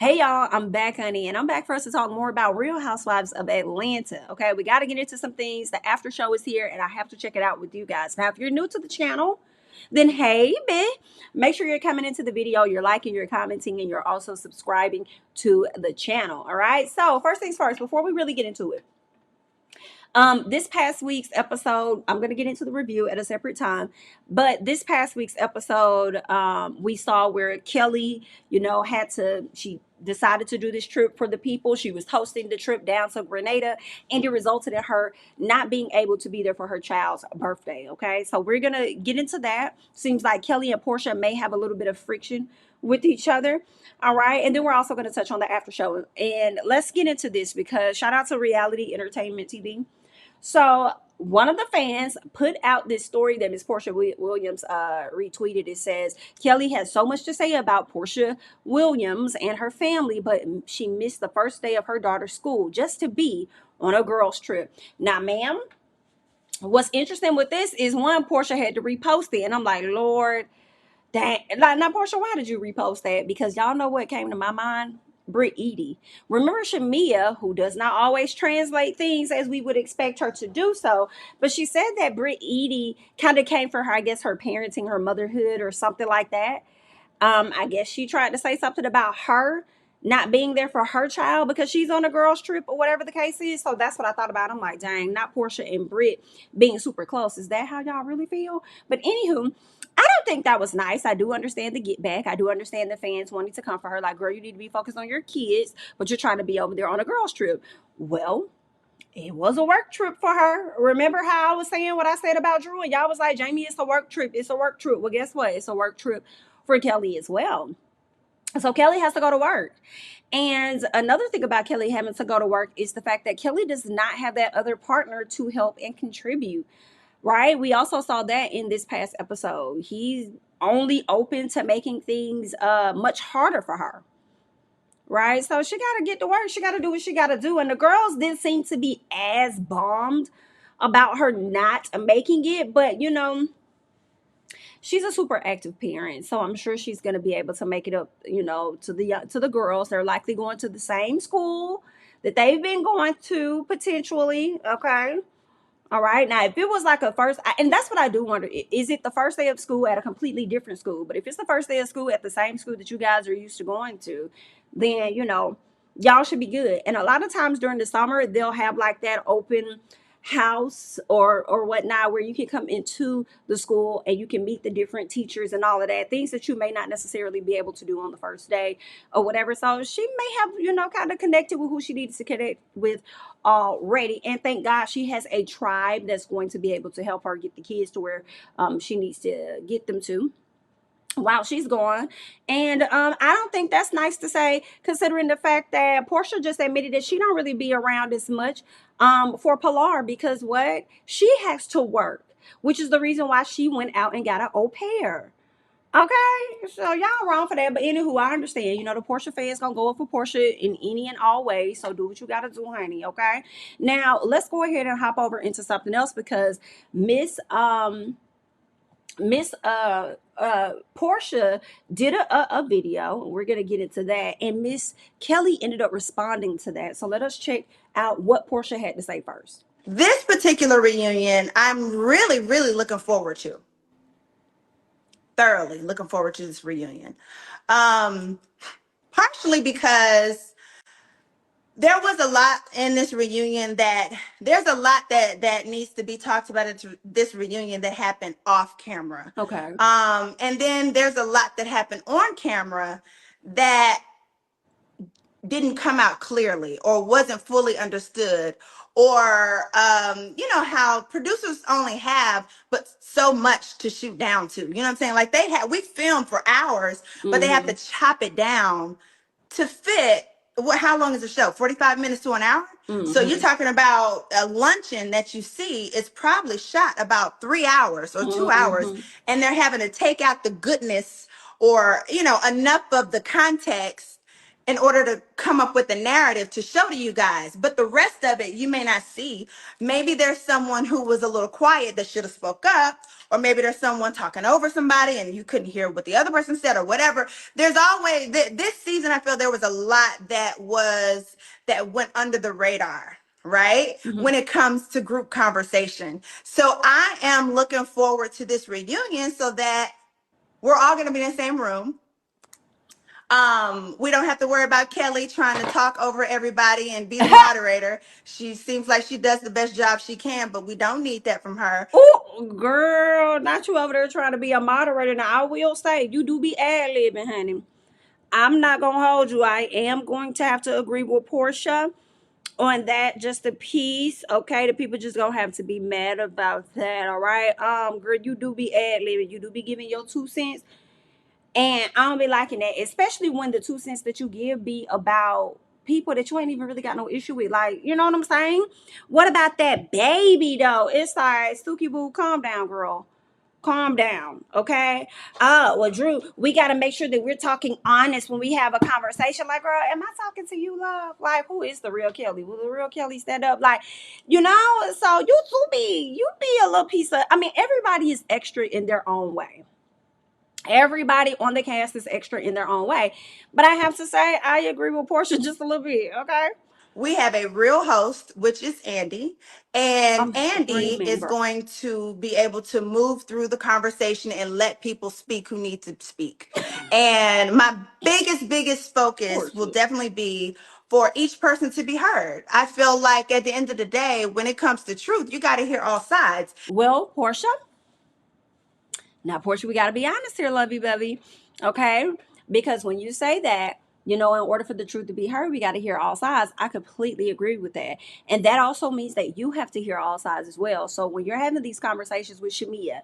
Hey y'all, I'm back, honey, and I'm back for us to talk more about Real Housewives of Atlanta. Okay, we got to get into some things. The after show is here, and I have to check it out with you guys. Now, if you're new to the channel, then hey, make sure you're coming into the video, you're liking, you're commenting, and you're also subscribing to the channel. All right, so first things first, before we really get into it. This past week's episode, I'm going to get into the review at a separate time, but this past week's episode, we saw where Kelli, she decided to do this trip for the people. She was hosting the trip down to Grenada, and it resulted in her not being able to be there for her child's birthday. Okay, so we're going to get into that. Seems like Kelli and Porsha may have a little bit of friction with each other. All right, and then we're also going to touch on the after show, and let's get into this because shout out to Reality Entertainment TV. So one of the fans put out this story that Miss Porsha Williams retweeted. It says, Kelli has so much to say about Porsha Williams and her family, but she missed the first day of her daughter's school just to be on a girls' trip. Now, ma'am, what's interesting with this is one, Porsha had to repost it. And I'm like, Lord, dang. Now, Porsha, why did you repost that? Because y'all know what came to my mind? Britt Edie. Remember Shamia, who does not always translate things as we would expect her to do so, but she said that Britt Edie kind of came for her, I guess, her parenting, her motherhood, or something like that. I guess she tried to say something about her not being there for her child because she's on a girls' trip or whatever the case is. So that's what I thought about. I'm like, dang, not Porsha and Britt being super close. Is that how y'all really feel? But anywho, I don't think that was nice. I do understand the get back. I do understand the fans wanting to come for her. Like, girl, you need to be focused on your kids, but you're trying to be over there on a girls' trip. Well, it was a work trip for her. Remember how I was saying what I said about Drew? And y'all was like, Jami, it's a work trip. It's a work trip. Well, guess what? It's a work trip for Kelli as well. So Kelli has to go to work. And another thing about Kelli having to go to work is the fact that Kelli does not have that other partner to help and contribute. Right? We also saw that in this past episode. He's only open to making things much harder for her. Right? So she got to get to work. She got to do what she got to do. And the girls didn't seem to be as bummed about her not making it. But, she's a super active parent. So I'm sure she's going to be able to make it up, to the girls. They're likely going to the same school that they've been going to potentially. Okay. All right. Now, if it was like and that's what I do wonder. Is it the first day of school at a completely different school? But if it's the first day of school at the same school that you guys are used to going to, then, y'all should be good. And a lot of times during the summer, they'll have like that open house or whatnot where you can come into the school and you can meet the different teachers and all of that, things that you may not necessarily be able to do on the first day or whatever. So she may have kind of connected with who she needs to connect with already, and thank God she has a tribe that's going to be able to help her get the kids to where she needs to get them to while she's gone. And I don't think that's nice to say, considering the fact that Porsha just admitted that she don't really be around as much for Pilar because what? She has to work, which is the reason why she went out and got an au pair. Okay, so y'all wrong for that. But anywho, I understand. The Porsha fans gonna go up for Porsha in any and all ways. So do what you gotta do, honey. Okay. Now let's go ahead and hop over into something else because Miss Porsha did a video. We're gonna get into that, and Miss Kelli ended up responding to that. So let us check out what Porsha had to say first. This particular reunion, I'm really, really looking forward to. Thoroughly looking forward to this reunion. Partially because there was a lot in this reunion there's a lot that needs to be talked about in this reunion that happened off camera. Okay. And then there's a lot that happened on camera that didn't come out clearly or wasn't fully understood, or how producers only have but so much to shoot down to. You know what I'm saying? Like we filmed for hours, but they have to chop it down to fit. How long is the show? 45 minutes to an hour. So you're talking about a luncheon that you see is probably shot about 3 hours or 2 hours, and they're having to take out the goodness or enough of the context in order to come up with a narrative to show to you guys. But the rest of it, you may not see. Maybe there's someone who was a little quiet that should have spoke up, or maybe there's someone talking over somebody and you couldn't hear what the other person said or whatever. There's always, this season, I feel there was a lot that went under the radar, right? Mm-hmm. When it comes to group conversation. So I am looking forward to this reunion so that we're all going to be in the same room. We don't have to worry about Kelli trying to talk over everybody and be the moderator. She seems like she does the best job she can, but we don't need that from her. Oh, girl, not you over there trying to be a moderator. Now, I will say, you do be ad-libbing, honey. I'm not going to hold you. I am going to have to agree with Porsha on that, just a piece. Okay, the people just gonna have to be mad about that. All right, girl, you do be ad-libbing. You do be giving your 2 cents. And I don't be liking that, especially when the 2 cents that you give be about people that you ain't even really got no issue with. Like, you know what I'm saying? What about that baby though? It's like, Suki Boo, calm down, girl. Calm down, okay? Well, Drew, we got to make sure that we're talking honest when we have a conversation. Like, girl, am I talking to you, love? Like, who is the real Kelli? Will the real Kelli stand up? Like, you know, so you be a little piece of, I mean, everybody is extra in their own way. Everybody on the cast is extra in their own way. But I have to say, I agree with Porsha just a little bit, okay? We have a real host, which is Andy, and I'm Andy is remember. going to be able to move through the conversation and let people speak who need to speak. And my biggest focus will Porsha. definitely be for each person to be heard. I feel like at the end of the day, when it comes to truth, you got to hear all sides. Well, Porsha, now, Porsha, we got to be honest here, lovey bubby. Okay? Because when you say that, you know, in order for the truth to be heard, we got to hear all sides. I completely agree with that. And that also means that you have to hear all sides as well. So when you're having these conversations with Shamia,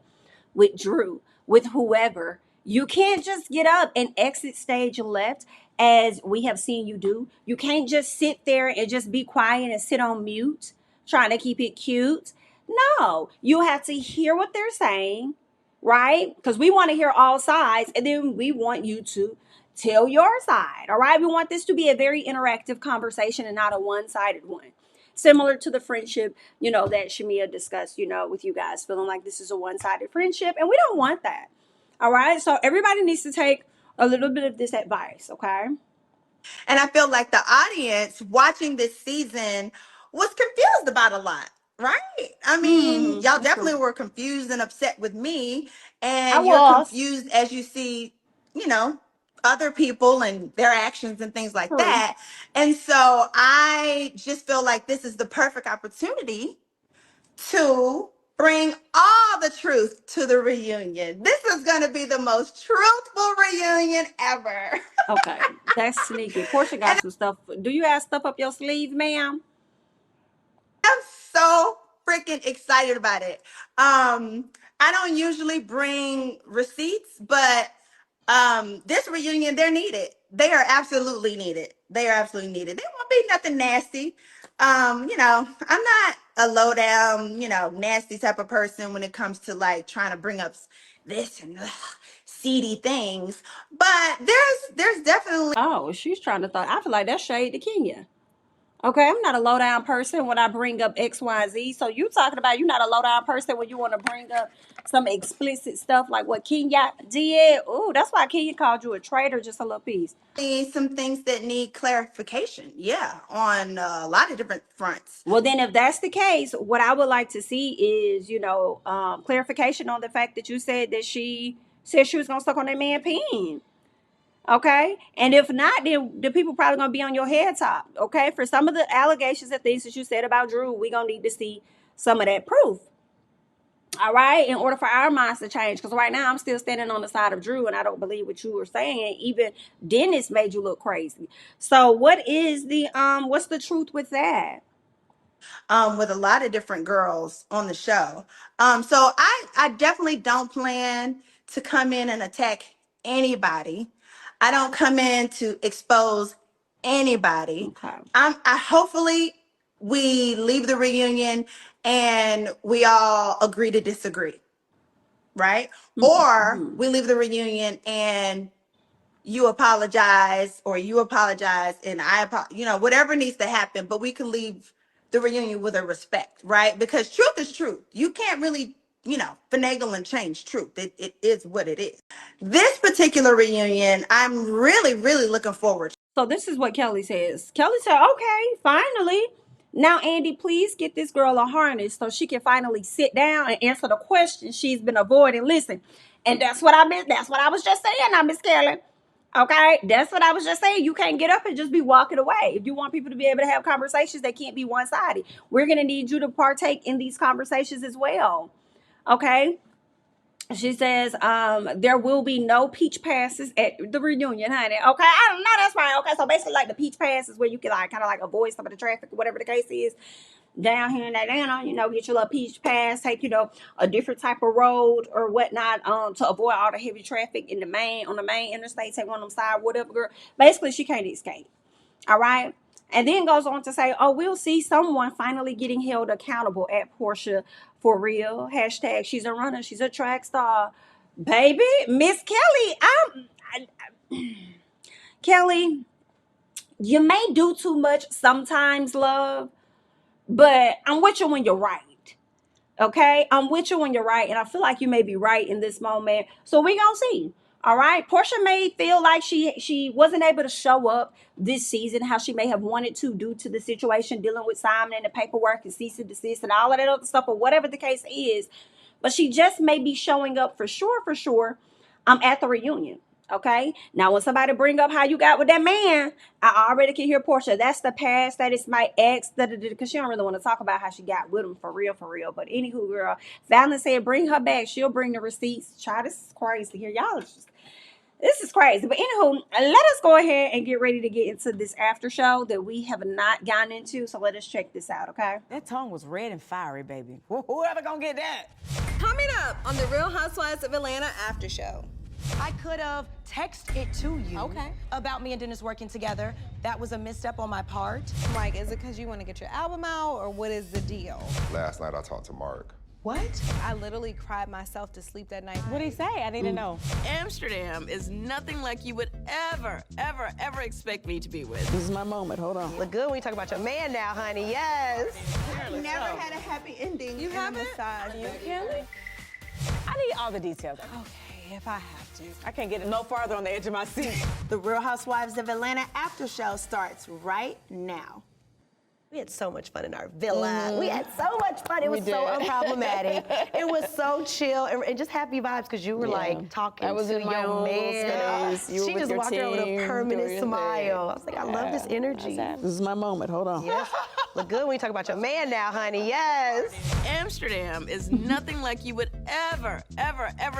with Drew, with whoever, you can't just get up and exit stage left as we have seen you do. You can't just sit there and just be quiet and sit on mute, trying to keep it cute. No, you have to hear what they're saying, right? Because we want to hear all sides, and then we want you to tell your side. All right, we want this to be a very interactive conversation and not a one-sided one, similar to the friendship, you know, that Shamia discussed, you know, with you guys, feeling like this is a one-sided friendship, and we don't want that. All right, so everybody needs to take a little bit of this advice, okay? And I feel like the audience watching this season was confused about a lot, right? I mean, y'all That's true. definitely were confused and upset with me, I and you're was. confused as you see, you know, other people and their actions and things like True. that. And so I just feel like this is the perfect opportunity to bring all the truth to the reunion. This is going to be the most truthful reunion ever. Okay, that's sneaky. Portia got And some stuff. Do you have stuff up your sleeve, ma'am? I'm so freaking excited about it. I don't usually bring receipts, but this reunion, they're needed. They are absolutely needed. They are absolutely needed. They won't be nothing nasty. You know, I'm not a low down, you know, nasty type of person when it comes to like trying to bring up this and seedy things. But there's definitely Oh, she's trying to throw. I feel like that's shade to Kenya. Okay, I'm not a low down person when I bring up X, Y, and Z. So you talking about you not a low down person when you want to bring up some explicit stuff like what Kenya did. Ooh, that's why Kenya called you a traitor. Just a little piece. some things that need clarification. Yeah, on a lot of different fronts. Well, then, if that's the case, what I would like to see is, you know, clarification on the fact that you said that she said she was gonna suck on that man peen. Okay, and if not, then the people probably gonna be on your head top. Okay, for some of the allegations and things that you said about Drew, we gonna need to see some of that proof. All right, in order for our minds to change, because right now I'm still standing on the side of Drew, and I don't believe what you were saying. Even Dennis made you look crazy. So, what is the what's the truth with that? With a lot of different girls on the show. So I definitely don't plan to come in and attack anybody. I don't come in to expose anybody. Okay. I hopefully we leave the reunion and we all agree to disagree, right? Or Mm-hmm. we leave the reunion and you apologize, or you apologize and whatever needs to happen, but we can leave the reunion with a respect, right? Because truth is truth. You can't really, finagle and change truth. It is what it is. This particular reunion, I'm really, really looking forward to. So this is what Kelli says. Kelli said, okay, finally. Now, Andy, please get this girl a harness so she can finally sit down and answer the questions she's been avoiding. Listen, and that's what I was just saying now, Miss Kelli. Okay, that's what I was just saying. You can't get up and just be walking away. If you want people to be able to have conversations, they can't be one-sided. We're going to need you to partake in these conversations as well. Okay? She says, there will be no peach passes at the reunion, honey. Okay, I don't know, that's fine. Okay, so basically like the peach pass is where you can like kind of like avoid some of the traffic or whatever the case is. Down here in Atlanta, get your little peach pass, take, a different type of road or whatnot, to avoid all the heavy traffic on the main interstate, take one of them side, whatever, girl. Basically, she can't escape. All right. And then goes on to say, oh, we'll see someone finally getting held accountable at Porsha for real. Hashtag she's a runner. She's a track star. Baby, Miss Kelli, Kelli, you may do too much sometimes, love, but I'm with you when you're right. Okay? I'm with you when you're right, and I feel like you may be right in this moment. So we gonna see. All right? Porsha may feel like she wasn't able to show up this season how she may have wanted to due to the situation dealing with Simon and the paperwork and cease and desist and all of that other stuff, or whatever the case is. But she just may be showing up for sure, at the reunion. Okay. Now, when somebody bring up how you got with that man, I already can hear Porsha. That's the past. That is my ex. Because she don't really want to talk about how she got with him for real. But anywho, girl, Fallon said bring her back. She'll bring the receipts. Child, this is crazy here. This is crazy. But anywho, let us go ahead and get ready to get into this after show that we have not gotten into. So let us check this out, okay? That tongue was red and fiery, baby. Whoever gonna get that? Coming up on the Real Housewives of Atlanta after show. I could have texted it to you about me and Dennis working together. That was a misstep on my part. Like, is it because you want to get your album out, or what is the deal? Last night I talked to Mark. What? I literally cried myself to sleep that night. What'd he say? I need to know. Amsterdam is nothing like you would ever expect me to be with. This is my moment. Hold on. Look good when you talk about your man now, honey. Yes. Never had a happy ending. You haven't? Kelli? I need all the details. Okay, if I have to. I can't get it no farther on the edge of my seat. The Real Housewives of Atlanta after show starts right now. We had so much fun in our villa. We had so much fun. It was so unproblematic. It was so chill and just happy vibes because you were like talking to your man. Space. She just walked around with a permanent smile. I was like, I love this energy. This is my moment. Hold on. Yes. Look good when you talk about your man now, honey. Yes. Amsterdam is nothing like you would ever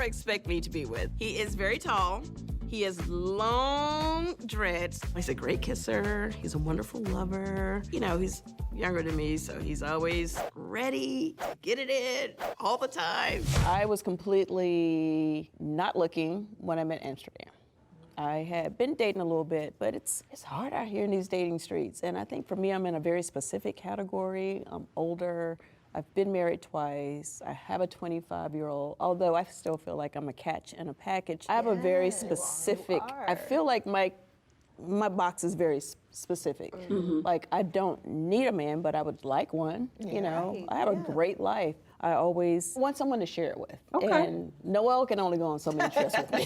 expect me to be with. He is very tall. He has long dreads. He's a great kisser. He's a wonderful lover. He's younger than me, so he's always ready to get it in all the time. I was completely not looking when I met Amsterdam. I had been dating a little bit, but it's hard out here in these dating streets. And I think for me, I'm in a very specific category. I'm older. I've been married twice. I have a 25-year-old, although I still feel like I'm a catch in a package. I have a very specific, I feel like my box is very specific. Like, I don't need a man, but I would like one, I have a great life. I always want someone to share it with. And Noel can only go on so many trips with me.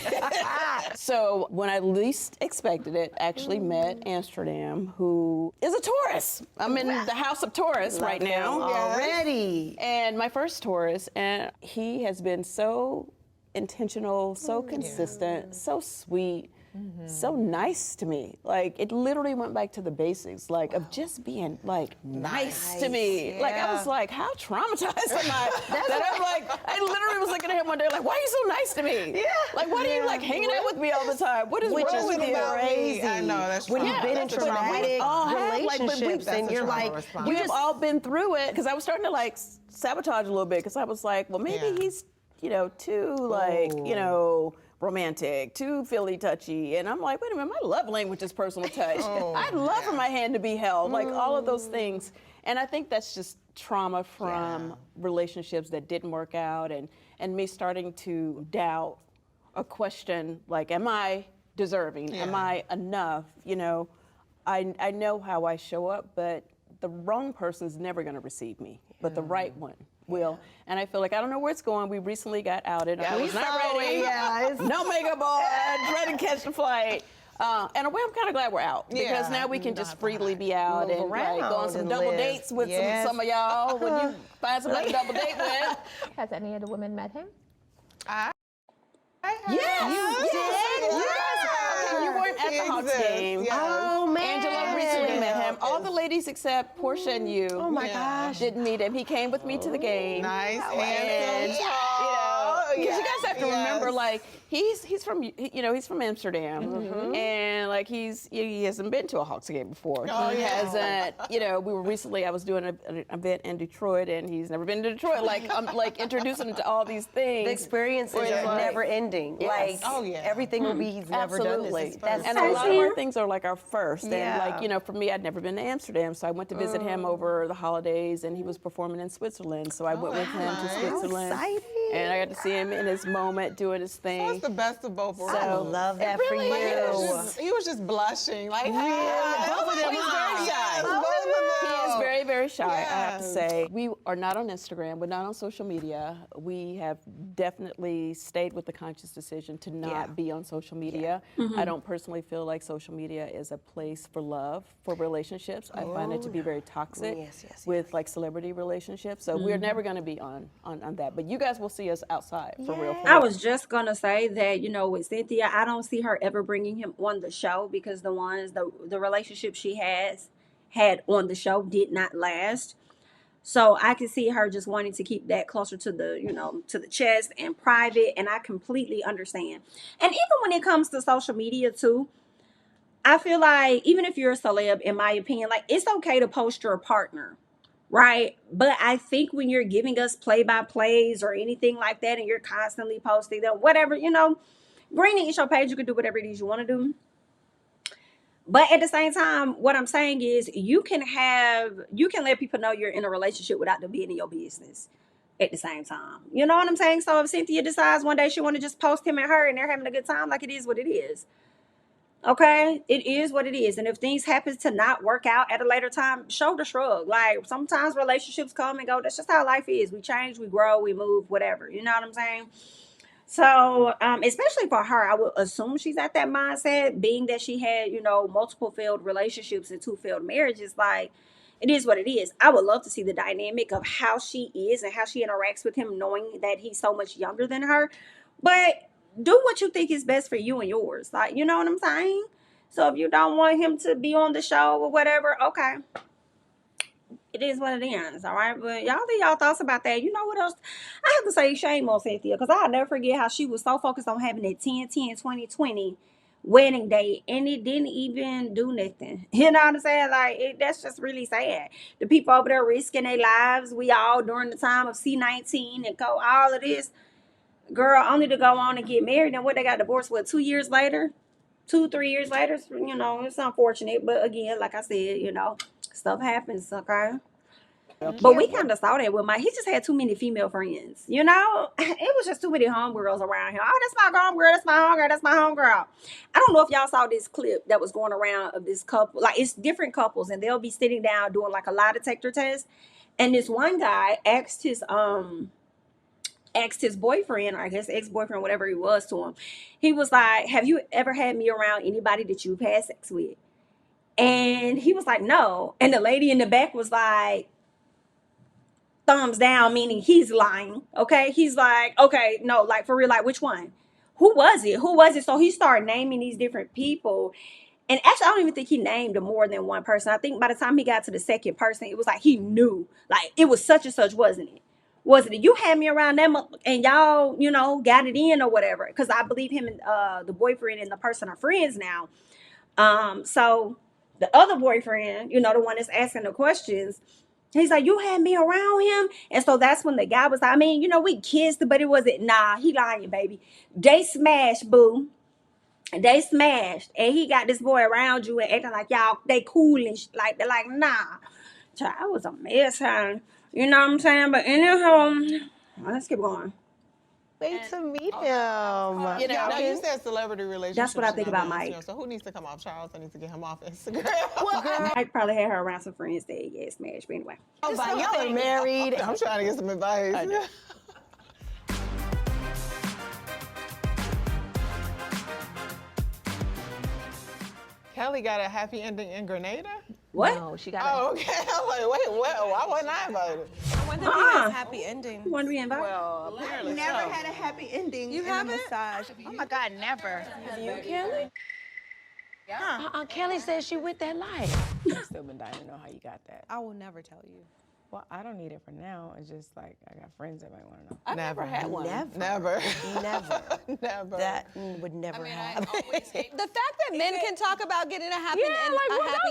So when I least expected it, actually met Amsterdam, who is a Taurus. I'm in the house of Taurus right now. Already. And my first Taurus, and he has been so intentional, so consistent, so sweet. So nice to me. Like, it literally went back to the basics, like, of just being, like, nice to me. Like, I was like, how traumatized am I? that I'm like, I literally was looking at him one day, like, why are you so nice to me? Like, why are you, like, hanging out with me all the time? What is wrong with you? Crazy. I know, that's when you've been in traumatic relationships and you're like, we've all been through it, because I was starting to, like, sabotage a little bit, because I was like, well, maybe he's, too, like, romantic, too feely touchy. And I'm like, wait a minute, my love language is personal touch. I'd love for my hand to be held, like all of those things. And I think that's just trauma from relationships that didn't work out, and me starting to doubt or question, like, am I deserving? Am I enough? You know, I know how I show up, but the wrong person's never going to receive me, but the right one will. And I feel like I don't know where it's going. We recently got outed. I was not ready. No makeup on, ready to catch the flight. And a way, I'm kind of glad we're out because now we can just freely be out and like, go on some double dates with some of y'all when you find somebody to double date with. Has any of the women met him? Yes, you did. Okay, you weren't at the Hawks game. Oh man, Angela recently met him. All the ladies except Porsha and you. Oh my gosh, didn't meet him. He came with me to the game. Nice, and because you guys have to remember, like he's from he's from Amsterdam, and like he hasn't been to a Hawks game before. He hasn't. We were recently. I was doing an event in Detroit, and he's never been to Detroit. Like I'm like introducing him to all these things. the experiences are never ending. Yes. Like everything will be. He's never done this. And a lot of our things are like our first. And like for me, I'd never been to Amsterdam, so I went to visit him over the holidays, and he was performing in Switzerland, so I went with him to Switzerland. And I got to see him in his moment doing his thing. That's the best of both worlds. I love that for you. He was just blushing. Like, both of them. He's very shy. He is very, very shy, I have to say. We are not on Instagram. We're not on social media. We have definitely stayed with the conscious decision to not be on social media. I don't personally feel like social media is a place for love, for relationships. I find it to be very toxic with like celebrity relationships. So we're never going to be on that. But you guys will see us outside for real. I was just gonna say that with Cynthia, I don't see her ever bringing him on the show because the relationship she had on the show did not last. So I can see her just wanting to keep that closer to the to the chest and private, and I completely understand. And even when it comes to social media too, I feel like even if you're a celeb, in my opinion, like it's okay to post your partner. Right. But I think when you're giving us play-by-plays or anything like that, and you're constantly posting them, whatever, bring it, it's your page. You can do whatever it is you want to do. But at the same time, what I'm saying is you can let people know you're in a relationship without them being in your business at the same time. You know what I'm saying? So if Cynthia decides one day she want to just post him and her and they're having a good time, like it is what it is. Okay, it is what it is. And if things happen to not work out at a later time, shoulder shrug. Like sometimes relationships come and go. That's just how life is. We change, we grow, we move, whatever. You know what I'm saying? So, especially for her, I would assume she's at that mindset, being that she had, multiple failed relationships and 2 failed marriages. Like, it is what it is. I would love to see the dynamic of how she is and how she interacts with him, knowing that he's so much younger than her. But do what you think is best for you and yours. Like, you know what I'm saying? So if you don't want him to be on the show or whatever, okay. It is what it is, all right? But y'all think y'all thoughts about that. You know what else? I have to say shame on Cynthia because I'll never forget how she was so focused on having that 10-10-20-20 wedding date and it didn't even do nothing. You know what I'm saying? Like, that's just really sad. The people over there risking their lives. We all during the time of C-19 and all of this. Girl, only to go on and get married. And what, they got divorced, 2 years later? 2-3 years later? It's unfortunate. But again, like I said, stuff happens, okay? But we kind of saw that with he just had too many female friends, It was just too many homegirls around him. Oh, that's my homegirl, that's my homegirl, that's my homegirl. I don't know if y'all saw this clip that was going around of this couple. Like, it's different couples, and they'll be sitting down doing like a lie detector test. And this one guy asked his boyfriend, or I guess ex-boyfriend, whatever he was, to him. He was like, have you ever had me around anybody that you've had sex with? And he was like, no. And the lady in the back was like, thumbs down, meaning he's lying. Okay. He's like, okay, no, like for real, like which one? Who was it? So he started naming these different people. And actually, I don't even think he named more than one person. I think by the time he got to the second person, it was like he knew. Like, it was such and such, wasn't it? Wasn't it? You had me around them and y'all, got it in or whatever. Because I believe him and the boyfriend and the person are friends now. So the other boyfriend, the one that's asking the questions, he's like, you had me around him? And so that's when the guy was like, we kissed, but it wasn't. Nah, he lying, baby. They smashed, boo. They smashed. And he got this boy around you and acting like y'all, they cool and like, they're like, nah. Child, I was a mess, huh? You know what I'm saying? But anyhow, let's keep going. Wait to meet him. You know, now you said celebrity relationship. That's what I think about Mike. So who needs to come off? Charles, I need to get him off Instagram. Mike probably had her around some friends that get smashed, but anyway. Oh, but y'all are married. I'm trying to get some advice. Kelli got a happy ending in Grenada? What? No, she got Oh, okay. I'm like, wait, what? Why wasn't I invited? I wonder if he has happy ending. You want to be invited? Well, apparently Never so. had a happy ending. You in haven't? a massage. Oh my God, never. You, Kelli? Kelli said she with that life. I've still been dying to know how you got that. I will never tell you. Well, I don't need it for now. It's just like I got friends that might want to know. I never had one. Never. Never. That would never happen. The fact that men can talk about getting a happy,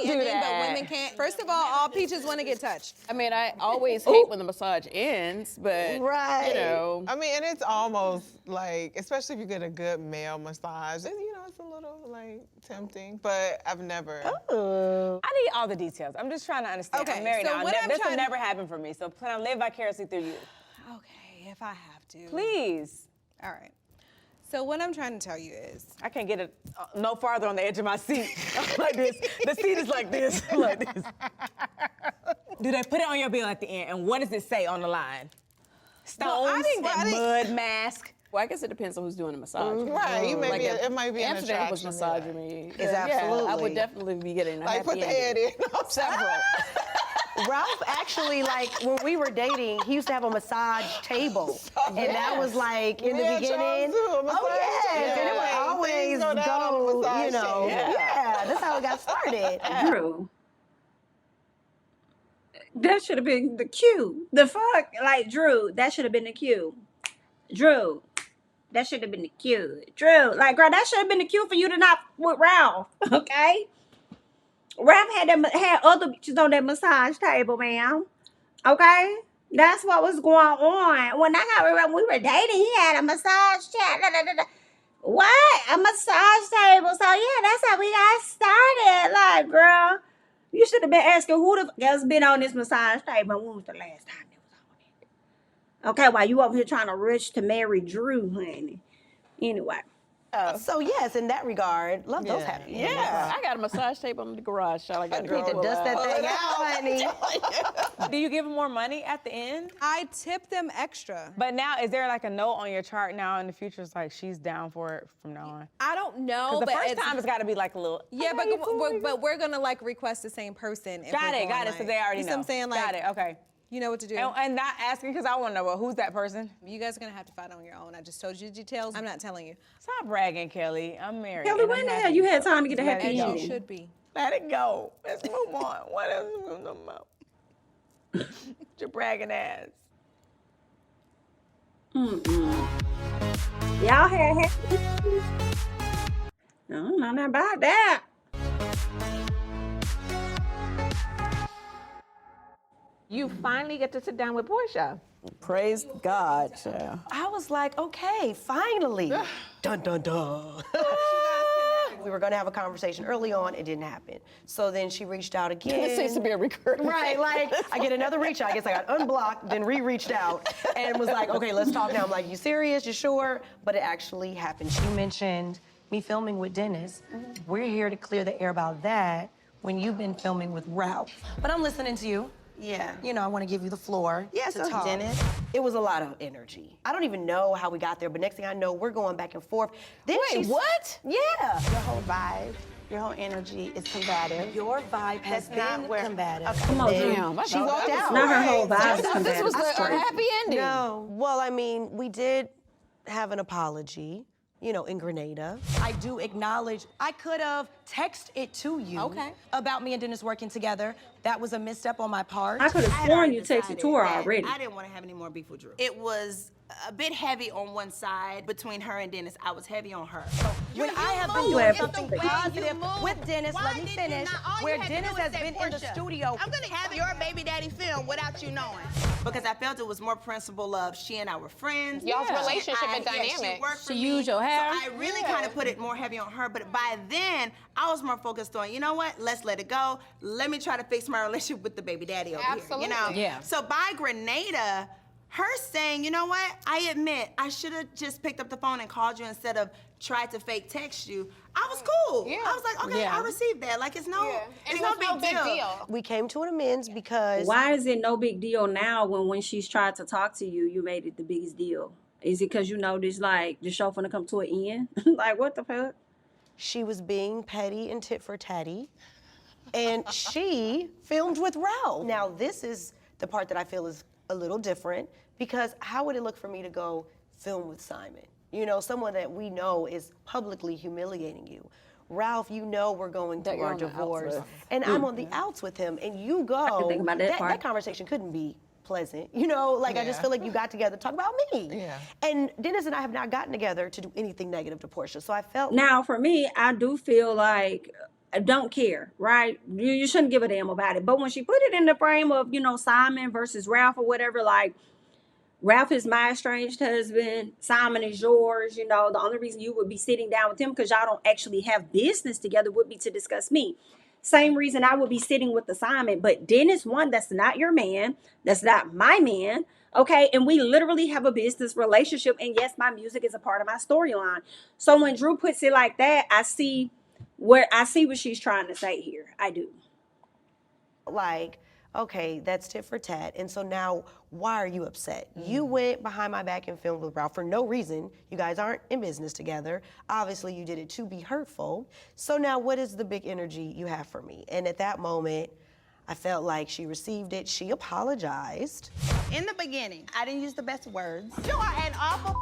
ending, but women can't. First of all peaches want to get touched. I mean, I always hate when the massage ends, but you know. I mean, and it's almost like, especially if you get a good male massage, you know, it's a little like tempting. But I've never. I need all the details. I'm just trying to understand. Okay, I'm married so now. what I'm This will trying- never happen for me. So can I live vicariously through you? Okay, if I have to. Please. All right. So what I'm trying to tell you is, I can't get it no farther on the edge of my seat. Like this. The seat is like this. Like this. Do they put it on your bill at the end? And what does it say on the line? Stones, mud mask. Well, I guess it depends on who's doing the massage. Right, you may Like be, if it might be an Amsterdam was attraction. massaging me. It's absolutely. I would definitely be getting a Like, happy put the ending. head in. Several. Ralph actually, like, when we were dating, he used to have a massage table. And that was like, in the beginning. Oh, yes. And it would always go, you know. Yeah, that's how it got started. Drew. That should have been the cue. The fuck? Like, Drew, that should have been the cue. Drew, that should have been the cue. Drew, like, girl, that should have been the cue for you to not with Ralph, okay? Ralph had other bitches on that massage table, ma'am. Okay? That's what was going on. When we were dating, he had a massage chair. What? A massage table. So, yeah, that's how we got started. Like, girl, you should have been asking who the fuck else been on this massage table. When was the last time it was on it? Okay, while you over here trying to rush to marry Drew, honey. Anyway. So, yes, in that regard, love those happy endings. Yeah, I got a massage table in the garage. So I got You need to dust that thing out, honey. Do you give them more money at the end? I tip them extra. But now, is there like a note on your chart now in the future? It's like she's down for it from now on. I don't know. Because the but first time it's got to be like a little. Yeah, but we're gonna like request the same person. if Got we're it. going, So they already you know. See what I'm saying? Like, got it. Okay. You know what to do. And not asking because I want to know, well, who's that person? You guys are gonna have to find on your own. I just told you the details. I'm not telling you. Stop bragging, Kelli. I'm married. Kelli, and when I'm the happy. hell you had time to get a happy Let it go. ending? You should be. Let it go. Let's move on. What else is we talking about? Your bragging ass. Y'all had happy endings? I don't know nothing about that. You finally get to sit down with Porsha. Praise God, child. I was like, okay, finally. Dun, dun, dun. We were going to have a conversation early on. It didn't happen. So then she reached out again. This seems to be a recurring. Right, like I get another reach out. I guess I got unblocked, then reached out and was like, okay, let's talk now. I'm like, you serious? You sure? But it actually happened. She mentioned me filming with Dennis. We're here to clear the air about that when you've been filming with Ralph. But I'm listening to you. Yeah. You know, I want to give you the floor to talk. Dennis. It was a lot of energy. I don't even know how we got there, but next thing I know, we're going back and forth. Then Wait, what? Yeah. Your whole vibe, your whole energy is combative. Your vibe has That's not been where- combative. Okay. Come on, Drew. Damn, She walked out. Not her whole vibe. This was a happy ending. No. Well, I mean, we did have an apology, you know, in Grenada. I do acknowledge I could have texted it to you about me and Dennis working together. That was a misstep on my part. I could have sworn you texted to her already. I didn't want to have any more beef with Drew. It was a bit heavy on one side between her and Dennis. I was heavy on her. When I have been doing something positive with Dennis, let me finish, where Dennis has been in the studio. I'm gonna have your baby daddy film without you knowing. Because I felt it was more principle of she and I were friends. Y'all's relationship I- and yeah, dynamic. She worked for She me. used your hair. So I really kind of put it more heavy on her. But by then, I was more focused on, you know what? Let's let it go. Let me try to fix my relationship with the baby daddy over here. You know? Absolutely. Yeah. So by Grenada, her saying, you know what, I admit, I should have just picked up the phone and called you instead of tried to fake text you. I was cool. Yeah. I was like, okay, I received that. Like, it's no big deal. We came to an amends because... Why is it no big deal now when she's tried to talk to you, you made it the biggest deal? Is it because you know this, like, the show finna come to an end? Like, what the fuck? She was being petty and tit for tatty, and she filmed with Ralph. Now, this is the part that I feel is a little different, because how would it look for me to go film with Simon? You know, someone that we know is publicly humiliating you. Ralph, you know we're going through our divorce, and I'm on the outs with him, and you go. I can think about that part. That conversation couldn't be pleasant. You know, like I just feel like you got together to talk about me. Yeah. And Dennis and I have not gotten together to do anything negative to Porsha, so I felt... Now, for me, I do feel like I don't care, right? You shouldn't give a damn about it. But when she put it in the frame of, you know, Simon versus Ralph or whatever, like, Ralph is my estranged husband. Simon is yours. You know, the only reason you would be sitting down with him because y'all don't actually have business together would be to discuss me. Same reason I would be sitting with the Simon. But Dennis, one, that's not your man. That's not my man. Okay. And we literally have a business relationship. And yes, my music is a part of my storyline. So when Drew puts it like that, I see what she's trying to say here. I do. Like, okay, that's tit for tat. And so now, why are you upset? You went behind my back and filmed with Ralph for no reason. You guys aren't in business together. Obviously, you did it to be hurtful. So now, what is the big energy you have for me? And at that moment, I felt like she received it. She apologized. In the beginning, I didn't use the best words. You are an awful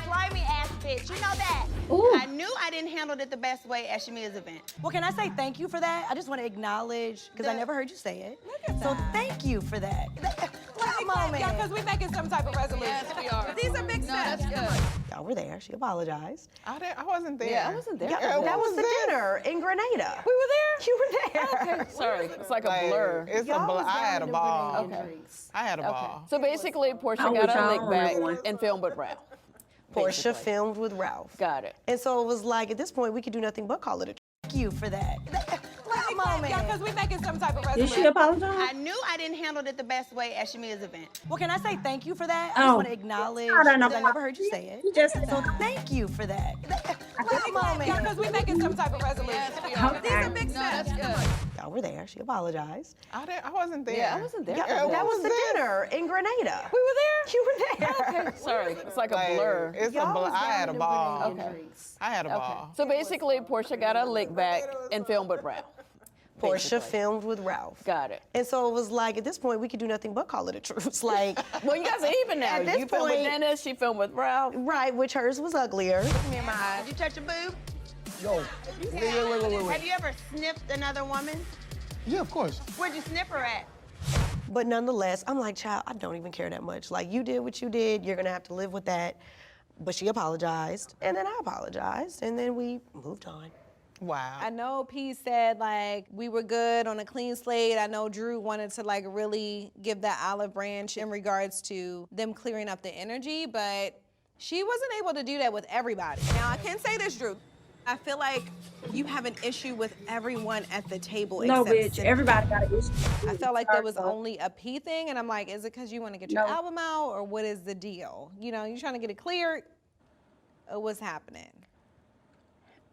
slimy ass bitch. You know that. Ooh. I knew I didn't handle it the best way at Shamia's event. Well, can I say thank you for that? I just want to acknowledge, because I never heard you say it. So thank you for that. Come on, man. Because we're making some type of resolution. Yes, we are. These are big steps. No, that's good. Y'all were there. She apologized. I wasn't there. Yeah, I wasn't there. Yeah, that was the dinner in Grenada. We were there? You were there. Okay, sorry, it's like a blur. It's a blur. I had a ball. Okay. I had a ball. So basically, Porsha I'm got with her y'all lick on back that one. and filmed with Ralph. Porsha basically. filmed with Ralph. Got it. And so it was like, at this point, we could do nothing but call it a thank you for that. Come on, man. Because we're making some type of Did resolution. she apologize? I knew I didn't handle it the best way at Shamia's event. Well, can I say thank you for that? I Oh. just want to acknowledge, I don't know. because I never heard you say it. You just So thank you for that. Come on, man. Because we're making some type of resolution. Yes, we are. These are big No, steps. that's good. Y'all were there. She apologized. I wasn't there. Yeah, I wasn't there. Yeah, that was the dinner in Grenada. We were there? You were there. Okay, sorry, it's like a blur. It's a blur. I had a ball. I had a ball. So basically, Porsha got her lick back and filmed with Ralph. Porsha filmed with Ralph. Got it. And so it was like, at this point, we could do nothing but call it a truce. Like, Well, you guys are even now. At this You filmed with point- Dennis, she filmed with Ralph. right, which hers was uglier. Did you touch a boob? Yo, wait. Have you ever sniffed another woman? Yeah, of course. Where'd you sniff her at? But nonetheless, I'm like, child, I don't even care that much. Like, you did what you did. You're going to have to live with that. But she apologized, and then I apologized, and then we moved on. Wow. I know P said, like, we were good on a clean slate. I know Drew wanted to, like, really give that olive branch in regards to them clearing up the energy, but she wasn't able to do that with everybody. Now, I can say this, Drew. I feel like you have an issue with everyone at the table No, except bitch. Cynthia. Everybody got an issue. I felt like there was only a P thing, and I'm like, is it because you want to get your album out, or what is the deal? You know, you trying to get it cleared, or what's happening?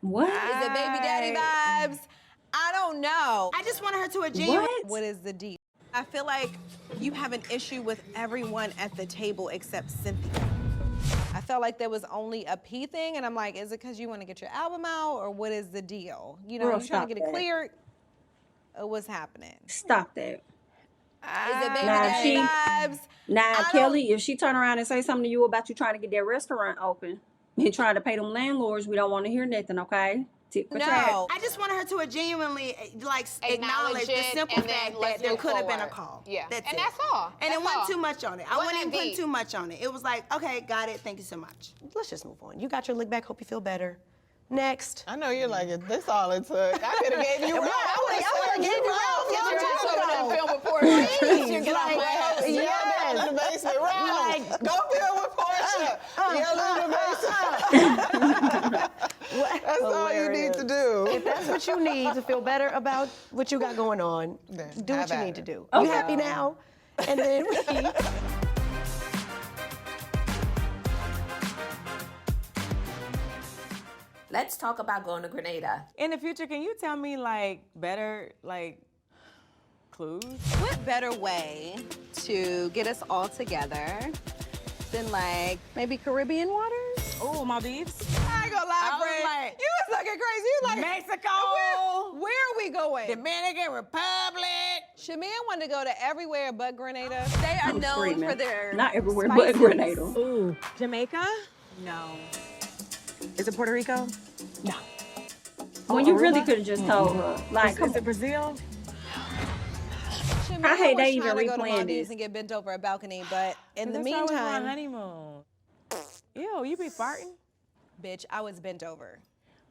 What? Is it baby daddy vibes? I don't know. I just wanted her to a genuine. What is the deal? I feel like you have an issue with everyone at the table except Cynthia. I felt like there was only a P thing, and I'm like, is it because you want to get your album out, or what is the deal? You know, Girl, you trying to stop get it that. cleared, or what's happening? Stop that. Is it baby Nah, daddy she- vibes? Now, I Kelly, if she turn around and say something to you about you trying to get that restaurant open and trying to pay them landlords, we don't want to hear nothing, okay? Tip for tat. No. I just wanted her to genuinely like acknowledge the it, simple and then fact let's that there move could have been a forward. call. Yeah. That's And it. that's all. And it That's wasn't all. too much on it. I Wasn't wasn't even that putting deep. too much on it. It was like, okay, got it. Thank you so much. Let's just move on. You got your lick back. Hope you feel better. Next. I know you're like, this all it took. I could have gave you Ralph. I would've gave you Ralph. Get your ass Long over time there and ago. film with Porsha. Please, You get off like, my ass. Yeah, in the basement. Ralph, Like- go film with Porsha. Yell in the basement. That's all you need to do. If that's what you need to feel better about what you got going on, Then do have what you at need it. to do. You happy now? And then we... Let's talk about going to Grenada. In the future, can you tell me like better like clues? What better way to get us all together than like maybe Caribbean waters? Oh, Maldives. I ain't gonna lie, friend. Like, you was looking crazy. You like Mexico. Where are we going? Dominican Republic. Shamia wanted to go to everywhere but Grenada. They are I'm known screaming. for their Not everywhere spices. but Grenada. Ooh, Jamaica? No. Is it Puerto Rico? No. When you really could have just told her. Like, Is it Brazil? Shamia I hate was they even trying to go to replaying Maldives this. and get bent over a balcony, but in the That's why we went on meantime, honeymoon. Ew, you be farting? bitch, I was bent over.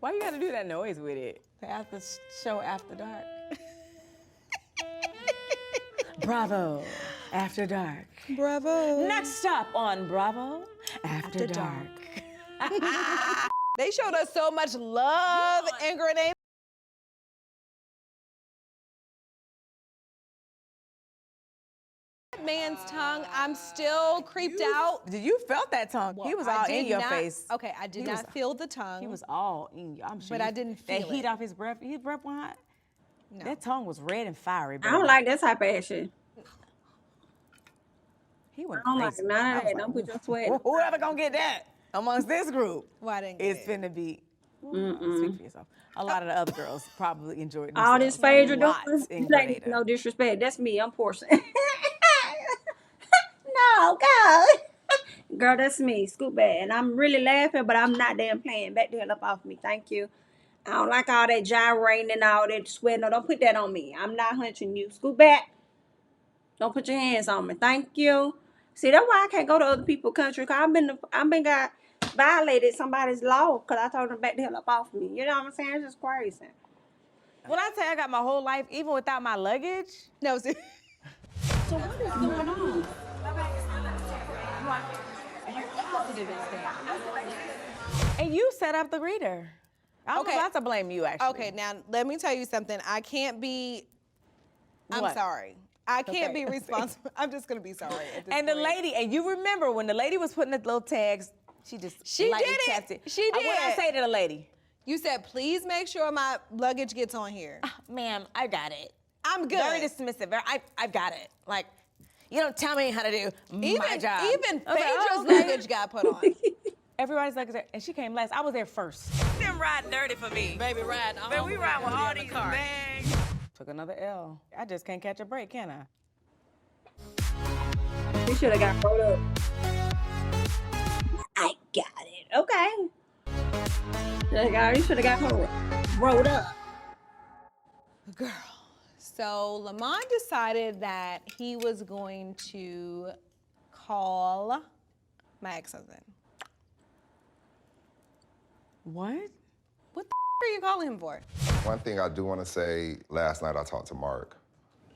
Why you gotta do that noise with it? The after show after dark. Bravo, After Dark. Bravo. Next stop on Bravo, After Dark. They showed us so much love in Grenada. Man's tongue, I'm still creeped out. You felt that tongue. He was all in your face. Okay, I did not feel the tongue. He was all in you. I'm sure. But I didn't feel that heat it. off his breath. His breath went hot. No. That tongue was red and fiery. I Baby. don't like that type of action. He went I don't like crazy. none of I was that. Don't put your sweat. Whoever gonna get that amongst this group? Well, I didn't get It's it. finna be. Speak for yourself. A lot of the other girls probably enjoyed it. All this Phaedra doing, in ladies, Grenada. no disrespect. That's me. I'm Porsha. No, God. Girl, that's me. Scoop back. And I'm really laughing, but I'm not damn playing. Back the hell up off me. Thank you. I don't like all that gyrating and all that sweating. No, don't put that on me. I'm not hunching you. Scoop back. Don't put your hands on me. Thank you. See, that's why I can't go to other people's country. Cause I've been got violated somebody's law because I told them back the hell up off me. You know what I'm saying? It's just crazy. When I say I got my whole life, even without my luggage. No, see. So what is going on? And you set up the reader. I'm about to blame you, actually. Okay, now let me tell you something. I can't be. I'm What? sorry. I can't Okay. be responsible. I'm just gonna be sorry. At this And the point. lady, and you remember when the lady was putting the little tags, she lightly did tapped it. She did. What did I say to the lady? You said, please make sure my luggage gets on here. Ma'am, I got it. I'm good. Very dismissive. I've got it. Like, you don't tell me how to do my job. Even I was like, Phaedra's oh, okay. luggage got put on. Everybody's like, and she came last. I was there first. Them riding dirty for me. Baby, riding. Baby, we riding with all these bags. Took another L. I just can't catch a break, can I? We should have got rolled up. I got it. Okay. You should have got rolled up. Girl. So Lamont decided that he was going to call my ex-husband. What? What the are you calling him for? One thing I do want to say, last night I talked to Mark.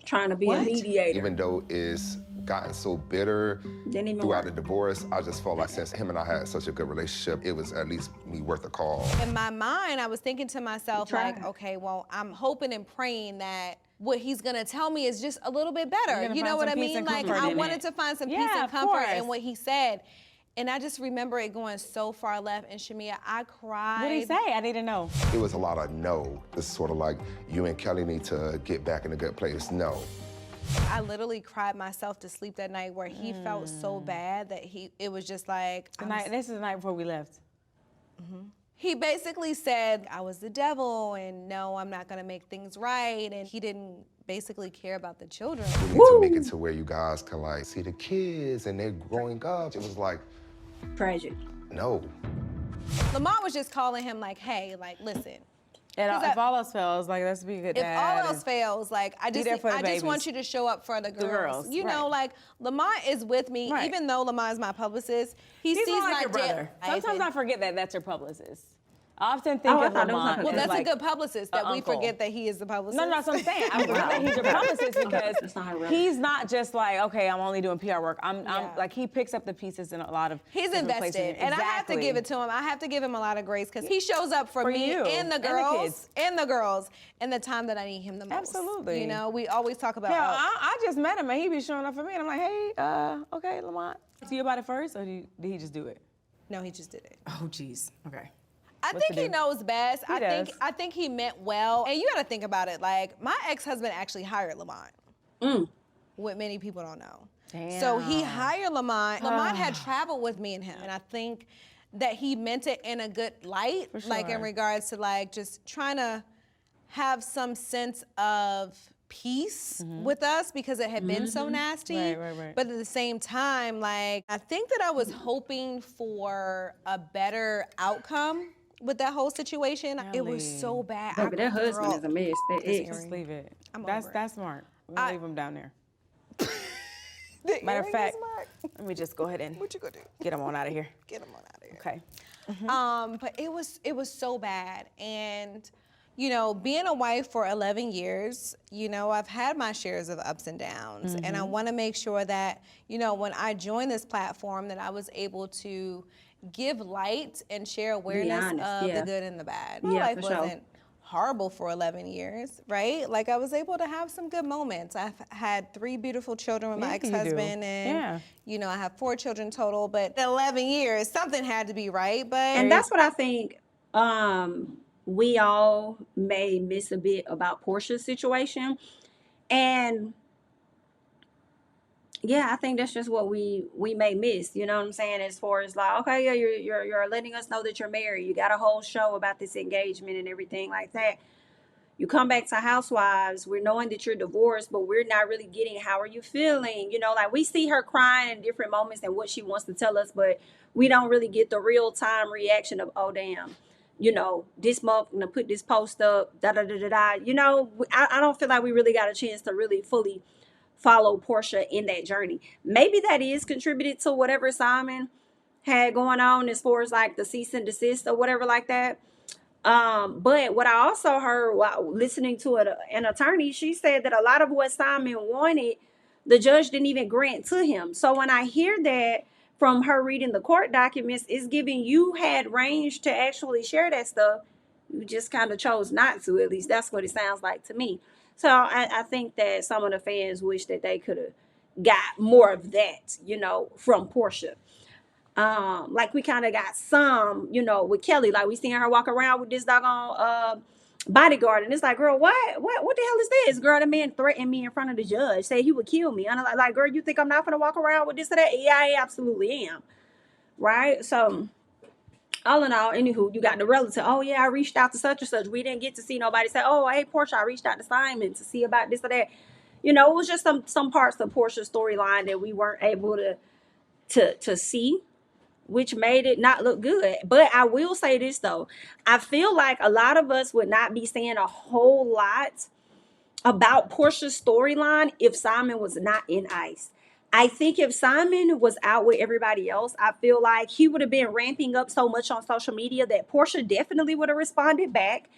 Trying to be a mediator. Even though it's gotten so bitter Didn't even throughout work. the divorce, I just felt like since him and I had such a good relationship, it was at least me worth a call. In my mind, I was thinking to myself, like, okay, well, I'm hoping and praying that what he's gonna tell me is just a little bit better. You're gonna You know find what I some peace mean? and Like, comfort I in wanted it. to find some peace Yeah, and of comfort course. in what he said. And I just remember it going so far left. And Shamia, I cried. What did he say? I need to know. It was a lot of no. It's sort of like, you and Kelli need to get back in a good place. No. I literally cried myself to sleep that night where he felt so bad that it was just like. This is the night before we left. He basically said I was the devil and no, I'm not gonna make things right. And he didn't basically care about the children. You need to make it to where you guys can like see the kids and they're growing up. It was like, tragic. No. Lamont was just calling him like, hey, like, listen. And if all else fails, like, let's be a good If dad. all else fails, like, I Be just, there for the I just want babies. you to show up for the girls. girls, You know, like, Lamont is with me, Right. even though Lamont is my publicist. He He's sees more like my your brother. Sometimes I forget that that's your publicist. I often think of Lamont Well, as that's like a good publicist that we uncle. forget that he is the publicist. No, that's what I'm saying. I forget that he's your publicist because he's not just like, okay, I'm only doing PR work. I'm like, he picks up the pieces in a lot of He's different invested, places. and I have to Exactly. give it to him. I have to give him a lot of grace because he shows up for me you and the and the girls kids. and the girls in the time that I need him the most. Absolutely. You know, we always talk about. Yeah, I just met him and he be showing up for me and I'm like, hey, okay, Lamont. So you about it first or did he just do it? No, he just did it. Oh, geez. Okay. I what to think he do. knows best. He does. I think he meant well. And you got to think about it. Like, my ex-husband actually hired Lamont. What many people don't know. Damn. So he hired Lamont. Lamont had traveled with me and him. And I think that he meant it in a good light. For Like, in sure. regards to, like, just trying to have some sense of peace with us because it had been so nasty. Right. But at the same time, like, I think that I was hoping for a better outcome with that whole situation. It was so bad. Baby, that husband is a mess. That ex. Just leave it. I'm That's over it. smart. We'll leave him down there. Matter of fact, let me just go ahead and What you gonna do? get him on out of here. Get him on out of here. Okay. But it was so bad. And, you know, being a wife for 11 years, you know, I've had my shares of ups and downs. And I want to make sure that, you know, when I joined this platform, that I was able to give light and share awareness of the good and the bad. My life wasn't horrible for 11 years, right? Like, I was able to have some good moments. I've had 3 beautiful children with my ex-husband, and you know, I have 4 children total. But 11 years, something had to be right. But And that's what I think we all may miss a bit about Porsha's situation. And yeah, I think that's just what we may miss. You know what I'm saying? As far as like, okay, yeah, you're letting us know that you're married. You got a whole show about this engagement and everything like that. You come back to Housewives, we're knowing that you're divorced, but we're not really getting how are you feeling? You know, like we see her crying in different moments and what she wants to tell us, but we don't really get the real time reaction of, oh damn, you know, this month I'm gonna put this post up, da da da da da. You know, I don't feel like we really got a chance to really fully follow Porsha in that journey. Maybe that is contributed to whatever Simon had going on as far as like the cease and desist or whatever like that. But what I also heard while listening to an attorney, she said that a lot of what Simon wanted, the judge didn't even grant to him. So when I hear that from her reading the court documents, it's giving you had range to actually share that stuff. You just kind of chose not to. At least that's what it sounds like to me. So I think that some of the fans wish that they could have got more of that, you know, from Porsha. Like we kind of got some, you know, with Kelli. Like we seen her walk around with this doggone bodyguard, and it's like, girl, what the hell is this? Girl, the man threatened me in front of the judge, said he would kill me. And I'm like, girl, you think I'm not gonna walk around with this or that? Yeah, I absolutely am. Right? So all in all, anywho, you got the relative. Oh yeah, I reached out to such and such. We didn't get to see nobody say, oh, hey, Porsha, I reached out to Simon to see about this or that. You know, it was just some parts of Porsha's storyline that we weren't able to see, which made it not look good. But I will say this though, I feel like a lot of us would not be saying a whole lot about Porsha's storyline if Simon was not in ICE. I think if Simon was out with everybody else, I feel like he would have been ramping up so much on social media that Porsha definitely would have responded back,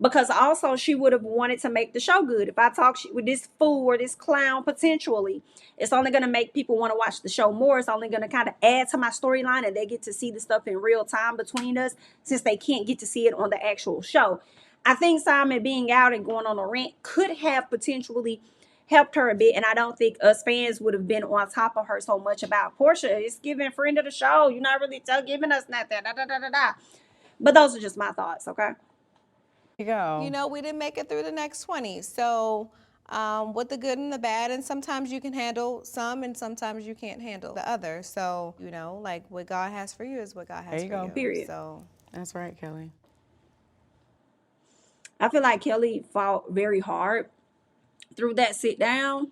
because also she would have wanted to make the show good. If I talk with this fool or this clown, potentially, it's only going to make people want to watch the show more. It's only going to kind of add to my storyline, and they get to see the stuff in real time between us since they can't get to see it on the actual show. I think Simon being out and going on a rant could have potentially helped her a bit, and I don't think us fans would have been on top of her so much about Porsha. It's giving friend of the show. You're not really giving us nothing. Da, da, da, da, da. But those are just my thoughts, okay? You go. You know, we didn't make it through the next 20. So with the good and the bad, and sometimes you can handle some and sometimes you can't handle the other. So, you know, like what God has for you is what God has for you. Period. So that's right, Kelli. I feel like Kelli fought very hard through that sit down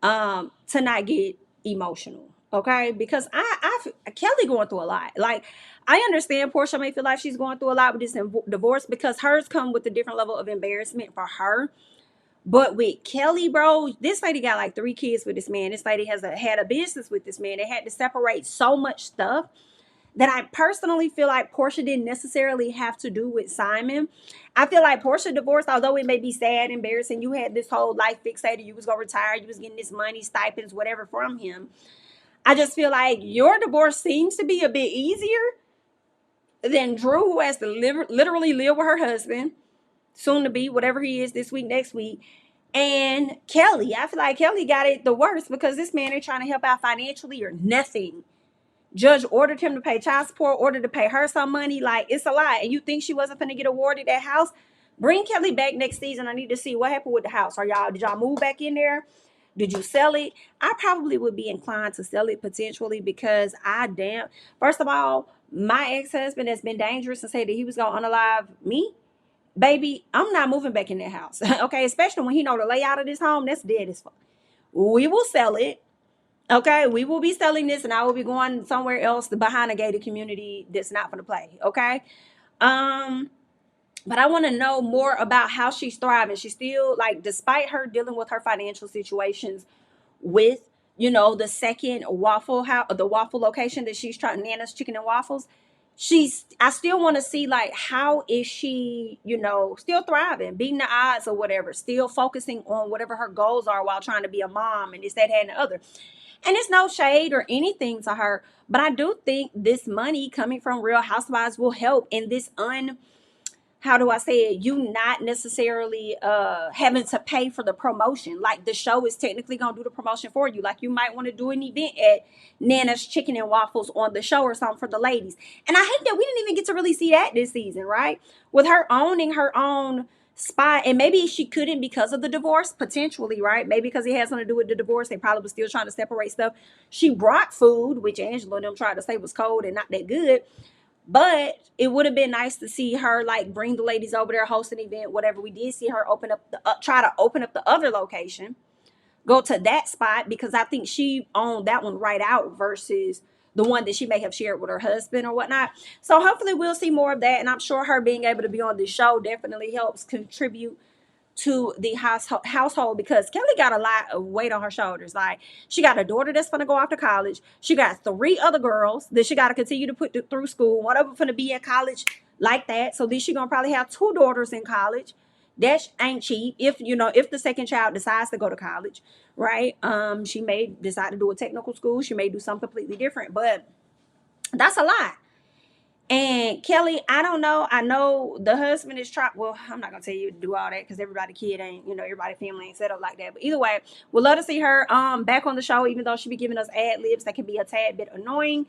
to not get emotional, okay? Because Kelli going through a lot. Like, I understand Porsha may feel like she's going through a lot with this divorce because hers come with a different level of embarrassment for her. But with Kelli, bro, this lady got like 3 kids with this man. This lady has had a business with this man. They had to separate so much stuff that I personally feel like Porsha didn't necessarily have to do with Simon. I feel like Porsha divorce, although it may be sad, embarrassing, you had this whole life fixated, you was going to retire, you was getting this money, stipends, whatever from him. I just feel like your divorce seems to be a bit easier than Drew, who has to literally live with her husband, soon to be, whatever he is, this week, next week. And Kelli, I feel like Kelli got it the worst because this man ain't trying to help out financially or nothing. Judge ordered him to pay child support, ordered to pay her some money. Like, it's a lot. And you think she wasn't going to get awarded that house? Bring Kelli back next season. I need to see what happened with the house. Did y'all move back in there? Did you sell it? I probably would be inclined to sell it potentially because first of all, my ex-husband has been dangerous and said that he was going to unalive me. Baby, I'm not moving back in that house. Okay, especially when he know the layout of this home. That's dead as fuck. We will sell it. Okay, we will be selling this and I will be going somewhere else behind a gated community that's not for the play. Okay. But I want to know more about how she's thriving. She's still, like, despite her dealing with her financial situations with, you know, the second waffle house, the waffle location that she's trying, Nana's Chicken and Waffles. I still want to see, like, how is she, you know, still thriving, beating the odds or whatever, still focusing on whatever her goals are while trying to be a mom and this, that, and the other. And it's no shade or anything to her, but I do think this money coming from Real Housewives will help in this you not necessarily having to pay for the promotion. Like, the show is technically gonna do the promotion for you. Like, you might want to do an event at Nana's Chicken and Waffles on the show or something for the ladies. And I hate that we didn't even get to really see that this season, right? With her owning her own spot, and maybe she couldn't because of the divorce, potentially, right? Maybe because it has something to do with the divorce. They probably was still trying to separate stuff. She brought food, which Angela and them tried to say was cold and not that good. But it would have been nice to see her, like, bring the ladies over there, host an event, whatever. We did see her try to open up the other location, go to that spot, because I think she owned that one right out versus the one that she may have shared with her husband or whatnot. So hopefully we'll see more of that. And I'm sure her being able to be on the show definitely helps contribute to the household, because Kelli got a lot of weight on her shoulders. Like, she got a daughter that's going to go off to college. She got 3 other girls that she got to continue to put through school. One of them going to be in college like that. So then she going to probably have 2 daughters in college. That ain't cheap. If the second child decides to go to college, right? She may decide to do a technical school. She may do something completely different, but that's a lot. And Kelli, I don't know. I know the husband is trying. Well, I'm not gonna tell you to do all that because everybody family ain't set up like that. But either way, we'd love to see her back on the show, even though she be giving us ad libs that can be a tad bit annoying.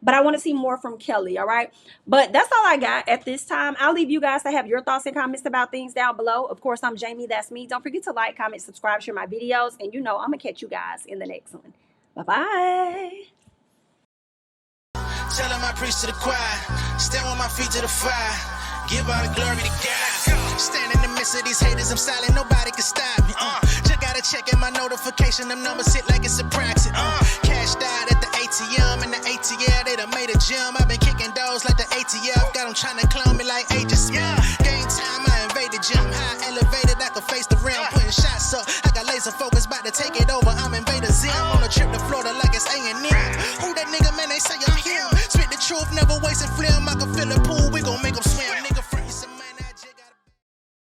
But I want to see more from Kelli, all right? But that's all I got at this time. I'll leave you guys to have your thoughts and comments about things down below. Of course, I'm Jami, that's me. Don't forget to like, comment, subscribe, share my videos. And I'm going to catch you guys in the next one. Bye-bye. Tell them I preach to the choir. Stand on my feet to the fire. Give all the glory to God. Stand in the midst of these haters, I'm silent, nobody can stop me. Just gotta check in my notification, them numbers hit like it's a proxy. Cash died at the ATM, and the ATL, they done made a gym. I've been kicking doors like the ATF, got them trying to clone me like Aegis. Game time, I invaded gym. High elevated, I could face the rim. Putting shots up, I got laser focus, about to take it over. I'm Invader Zim on a trip to Florida like it's A&M.